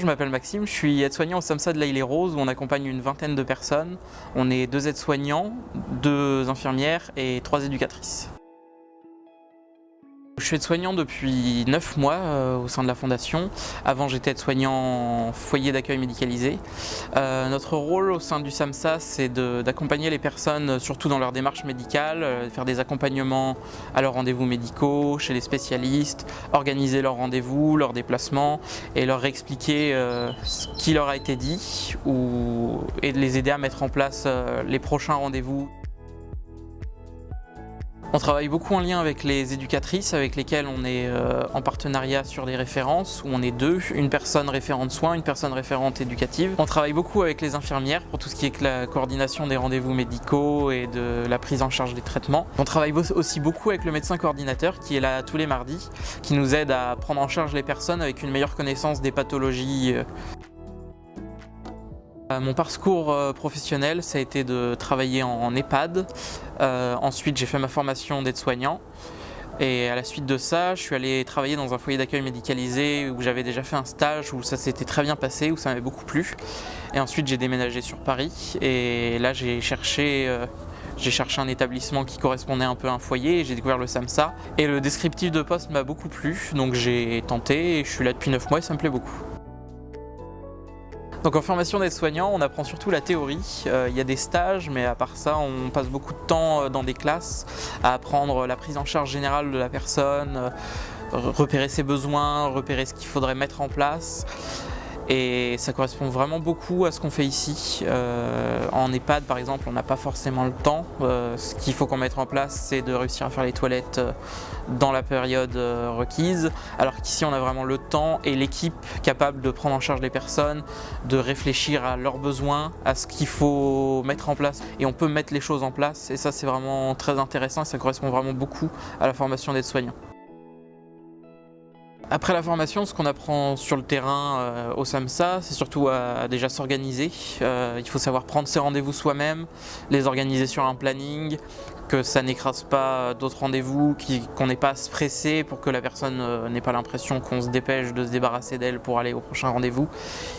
je m'appelle Maxime, je suis aide-soignant au SAMSA de l'Haye-les-Roses où on accompagne une vingtaine de personnes. On est 2 aides-soignants, 2 infirmières et 3 éducatrices. Je suis aide-soignant depuis 9 mois au sein de la fondation. Avant, j'étais aide-soignant en foyer d'accueil médicalisé. Notre rôle au sein du SAMSA, c'est d'accompagner les personnes, surtout dans leur démarche médicale, faire des accompagnements à leurs rendez-vous médicaux, chez les spécialistes, organiser leurs rendez-vous, leurs déplacements et leur expliquer ce qui leur a été dit et de les aider à mettre en place les prochains rendez-vous. On travaille beaucoup en lien avec les éducatrices avec lesquelles on est en partenariat sur des références où on est 2, une personne référente soins, une personne référente éducative. On travaille beaucoup avec les infirmières pour tout ce qui est la coordination des rendez-vous médicaux et de la prise en charge des traitements. On travaille aussi beaucoup avec le médecin coordinateur qui est là tous les mardis, qui nous aide à prendre en charge les personnes avec une meilleure connaissance des pathologies. Mon parcours professionnel, ça a été de travailler en EHPAD. Ensuite, j'ai fait ma formation d'aide-soignant. Et à la suite de ça, je suis allé travailler dans un foyer d'accueil médicalisé où j'avais déjà fait un stage où ça s'était très bien passé, où ça m'avait beaucoup plu. Et ensuite, j'ai déménagé sur Paris. Et là, j'ai cherché un établissement qui correspondait un peu à un foyer et j'ai découvert le SAMSA. Et le descriptif de poste m'a beaucoup plu, donc j'ai tenté et je suis là depuis 9 mois et ça me plaît beaucoup. Donc en formation d'aide-soignant, on apprend surtout la théorie. Il y a des stages, mais à part ça, on passe beaucoup de temps dans des classes à apprendre la prise en charge générale de la personne, repérer ses besoins, repérer ce qu'il faudrait mettre en place. Et ça correspond vraiment beaucoup à ce qu'on fait ici. En EHPAD, par exemple, on n'a pas forcément le temps. Ce qu'il faut qu'on mette en place, c'est de réussir à faire les toilettes dans la période requise. Alors qu'ici, on a vraiment le temps et l'équipe capable de prendre en charge les personnes, de réfléchir à leurs besoins, à ce qu'il faut mettre en place. Et on peut mettre les choses en place. Et ça, c'est vraiment très intéressant et ça correspond vraiment beaucoup à la formation d'aide-soignant. Après la formation, ce qu'on apprend sur le terrain au SAMSA, c'est surtout à déjà s'organiser. Il faut savoir prendre ses rendez-vous soi-même, les organiser sur un planning, que ça n'écrase pas d'autres rendez-vous, qu'on n'ait pas à se presser pour que la personne n'ait pas l'impression qu'on se dépêche de se débarrasser d'elle pour aller au prochain rendez-vous.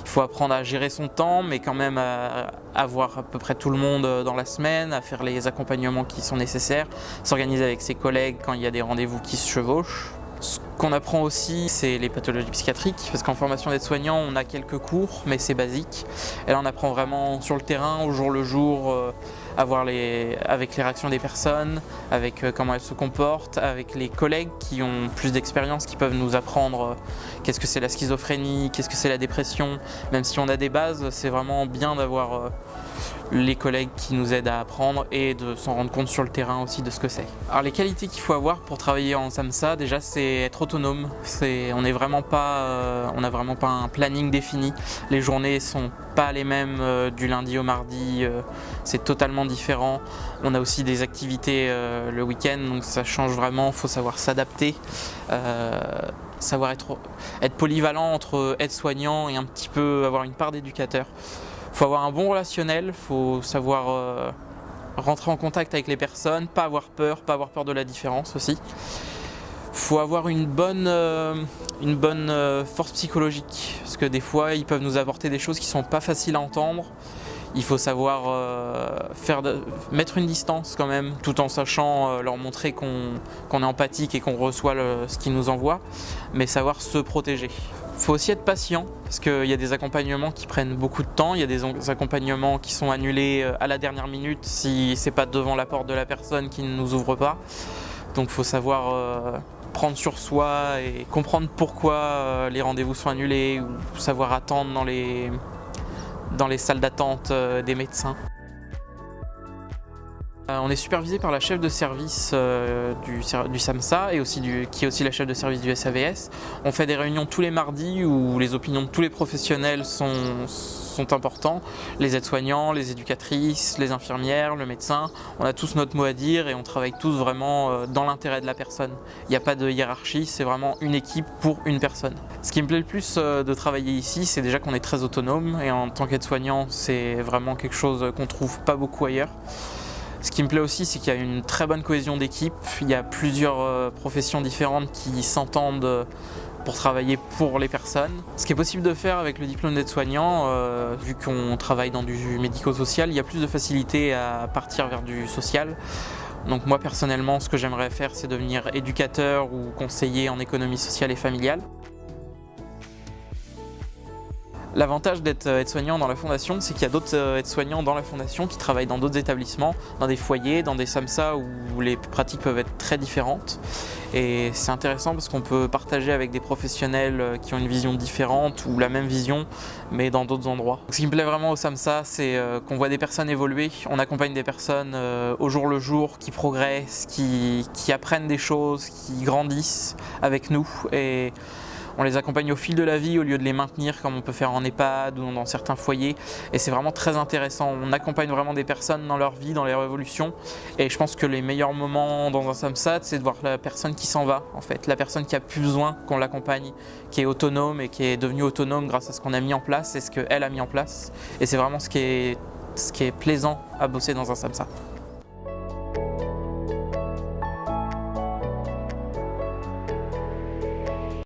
Il faut apprendre à gérer son temps, mais quand même à voir à peu près tout le monde dans la semaine, à faire les accompagnements qui sont nécessaires, s'organiser avec ses collègues quand il y a des rendez-vous qui se chevauchent. Ce qu'on apprend aussi, c'est les pathologies psychiatriques, parce qu'en formation d'aide-soignant, on a quelques cours, mais c'est basique. Et là, on apprend vraiment sur le terrain, au jour le jour, avec les réactions des personnes, avec comment elles se comportent, avec les collègues qui ont plus d'expérience, qui peuvent nous apprendre qu'est-ce que c'est la schizophrénie, qu'est-ce que c'est la dépression. Même si on a des bases, c'est vraiment bien d'avoir les collègues qui nous aident à apprendre et de s'en rendre compte sur le terrain aussi de ce que c'est. Alors les qualités qu'il faut avoir pour travailler en SAMSA, déjà c'est être autonome. On n'a vraiment pas un planning défini. Les journées sont pas les mêmes du lundi au mardi, c'est totalement différent. On a aussi des activités le week-end, donc ça change vraiment, il faut savoir s'adapter. Savoir être polyvalent entre aide-soignant et un petit peu avoir une part d'éducateur. Il faut avoir un bon relationnel, il faut savoir rentrer en contact avec les personnes, pas avoir peur de la différence aussi. Il faut avoir une bonne force psychologique, parce que des fois ils peuvent nous apporter des choses qui ne sont pas faciles à entendre. Il faut savoir mettre une distance quand même, tout en sachant leur montrer qu'on est empathique et qu'on reçoit ce qu'ils nous envoient, mais savoir se protéger. Il faut aussi être patient, parce qu'il y a des accompagnements qui prennent beaucoup de temps, il y a des accompagnements qui sont annulés à la dernière minute si c'est pas devant la porte de la personne qui ne nous ouvre pas. Donc il faut savoir prendre sur soi et comprendre pourquoi les rendez-vous sont annulés, ou savoir attendre dans les salles d'attente des médecins. On est supervisé par la chef de service du SAMSA et qui est aussi la chef de service du SAVS. On fait des réunions tous les mardis où les opinions de tous les professionnels sont importants. Les aides-soignants, les éducatrices, les infirmières, le médecin. On a tous notre mot à dire et on travaille tous vraiment dans l'intérêt de la personne. Il n'y a pas de hiérarchie, c'est vraiment une équipe pour une personne. Ce qui me plaît le plus de travailler ici, c'est déjà qu'on est très autonome et en tant qu'aide-soignant, c'est vraiment quelque chose qu'on ne trouve pas beaucoup ailleurs. Ce qui me plaît aussi, c'est qu'il y a une très bonne cohésion d'équipe. Il y a plusieurs professions différentes qui s'entendent pour travailler pour les personnes. Ce qui est possible de faire avec le diplôme d'aide-soignant, vu qu'on travaille dans du médico-social, il y a plus de facilité à partir vers du social. Donc moi personnellement, ce que j'aimerais faire, c'est devenir éducateur ou conseiller en économie sociale et familiale. L'avantage d'être aide-soignant dans la fondation, c'est qu'il y a d'autres aides-soignants dans la fondation qui travaillent dans d'autres établissements, dans des foyers, dans des SAMSA où les pratiques peuvent être très différentes. Et c'est intéressant parce qu'on peut partager avec des professionnels qui ont une vision différente ou la même vision, mais dans d'autres endroits. Ce qui me plaît vraiment au SAMSA, c'est qu'on voit des personnes évoluer. On accompagne des personnes au jour le jour qui progressent, qui apprennent des choses, qui grandissent avec nous. Et on les accompagne au fil de la vie au lieu de les maintenir comme on peut faire en EHPAD ou dans certains foyers. Et c'est vraiment très intéressant. On accompagne vraiment des personnes dans leur vie, dans leur évolution. Et je pense que les meilleurs moments dans un SAMSAT, c'est de voir la personne qui s'en va, en fait. La personne qui a plus besoin qu'on l'accompagne, qui est autonome et qui est devenue autonome grâce à ce qu'on a mis en place et ce qu'elle a mis en place. Et c'est vraiment ce qui est plaisant à bosser dans un SAMSAT.